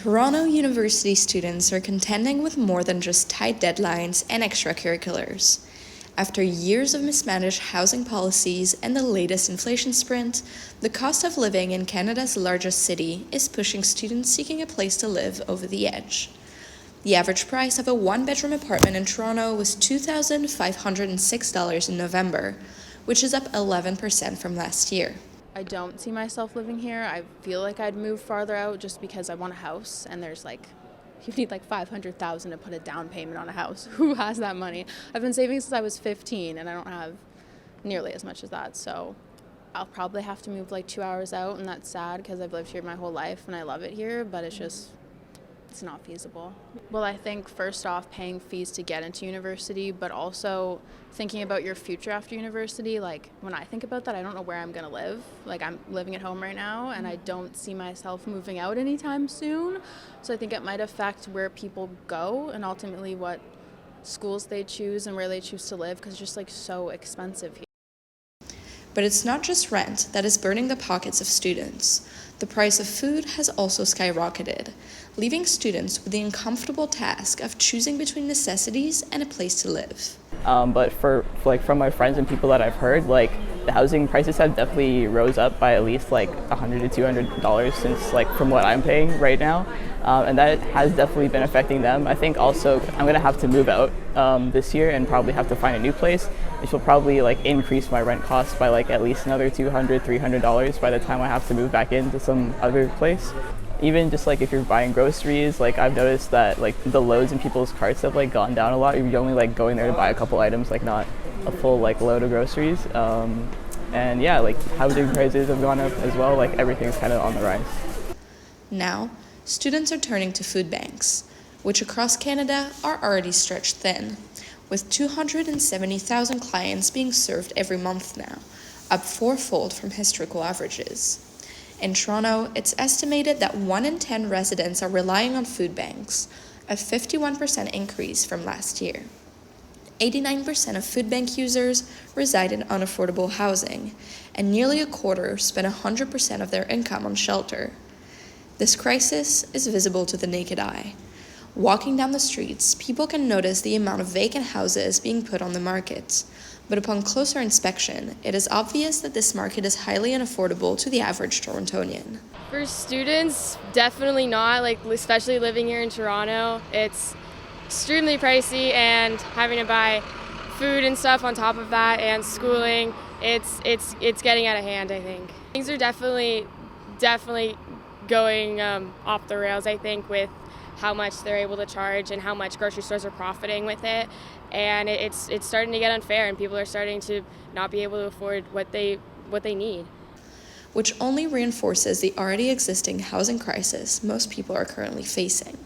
Toronto University students are contending with more than just tight deadlines and extracurriculars. After years of mismanaged housing policies and the latest inflation sprint, the cost of living in Canada's largest city is pushing students seeking a place to live over the edge. The average price of a one-bedroom apartment in Toronto was $2,506 in November, which is up 11% from last year. I don't see myself living here. I feel like I'd move farther out just because I want a house, and you need like $500,000 to put a down payment on a house. Who has that money? I've been saving since I was 15, and I don't have nearly as much as that, so I'll probably have to move like 2 hours out, and that's sad because I've lived here my whole life and I love it here, but it's not feasible. Well, I think first off, paying fees to get into university, but also thinking about your future after university. Like, when I think about that, I don't know where I'm going to live. Like, I'm living at home right now, and I don't see myself moving out anytime soon. So I think it might affect where people go and ultimately what schools they choose and where they choose to live, because it's just like so expensive here. But it's not just rent that is burning the pockets of students. The price of food has also skyrocketed, leaving students with the uncomfortable task of choosing between necessities and a place to live. But from my friends and people that I've heard, like the housing prices have definitely rose up by at least like $100 to $200 since from what I'm paying right now, and that has definitely been affecting them. I think also I'm gonna have to move out this year and probably have to find a new place, which will probably increase my rent costs by at least another $200, $300 by the time I have to move back into some other place. Even just if you're buying groceries, I've noticed that the loads in people's carts have gone down a lot. You're only going there to buy a couple items, not a full load of groceries. And yeah, housing prices have gone up as well. Everything's kind of on the rise. Now, students are turning to food banks, which across Canada are already stretched thin, with 270,000 clients being served every month now, up fourfold from historical averages. In Toronto, it's estimated that 1 in 10 residents are relying on food banks, a 51% increase from last year. 89% of food bank users reside in unaffordable housing, and nearly a quarter spend 100% of their income on shelter. This crisis is visible to the naked eye. Walking down the streets, people can notice the amount of vacant houses being put on the market. But upon closer inspection, it is obvious that this market is highly unaffordable to the average Torontonian. For students, definitely not, especially living here in Toronto. It's extremely pricey, and having to buy food and stuff on top of that and schooling, it's getting out of hand, I think. Things are definitely going off the rails, I think, with how much they're able to charge and how much grocery stores are profiting with it. And it's starting to get unfair, and people are starting to not be able to afford what they need. Which only reinforces the already existing housing crisis most people are currently facing.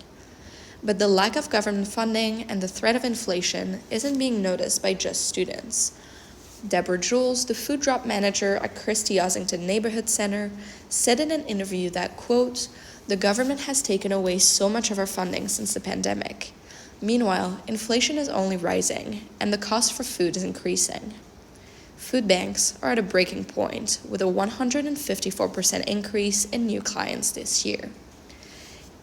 But the lack of government funding and the threat of inflation isn't being noticed by just students. Deborah Jules, the food drop manager at Christie Ossington Neighborhood Center, said in an interview that, quote, "The government has taken away so much of our funding since the pandemic. Meanwhile, inflation is only rising, and the cost for food is increasing." Food banks are at a breaking point, with a 154% increase in new clients this year.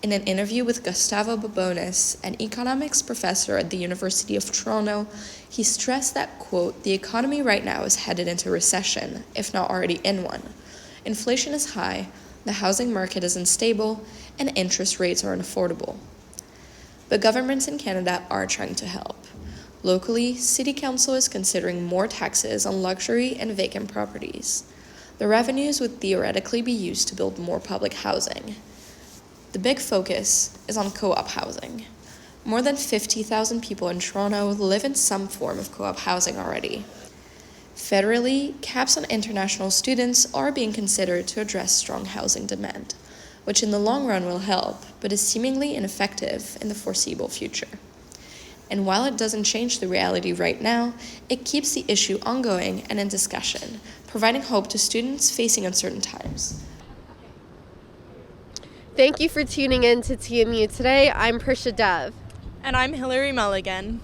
In an interview with Gustavo Babones, an economics professor at the University of Toronto, he stressed that, quote, "The economy right now is headed into recession, if not already in one. Inflation is high, the housing market is unstable, and interest rates are unaffordable." But governments in Canada are trying to help. Locally, City Council is considering more taxes on luxury and vacant properties. The revenues would theoretically be used to build more public housing. The big focus is on co-op housing. More than 50,000 people in Toronto live in some form of co-op housing already. Federally, caps on international students are being considered to address strong housing demand, which in the long run will help, but is seemingly ineffective in the foreseeable future. And while it doesn't change the reality right now, it keeps the issue ongoing and in discussion, providing hope to students facing uncertain times. Thank you for tuning in to TMU Today. I'm Prisha Dev. And I'm Hillary Mulligan.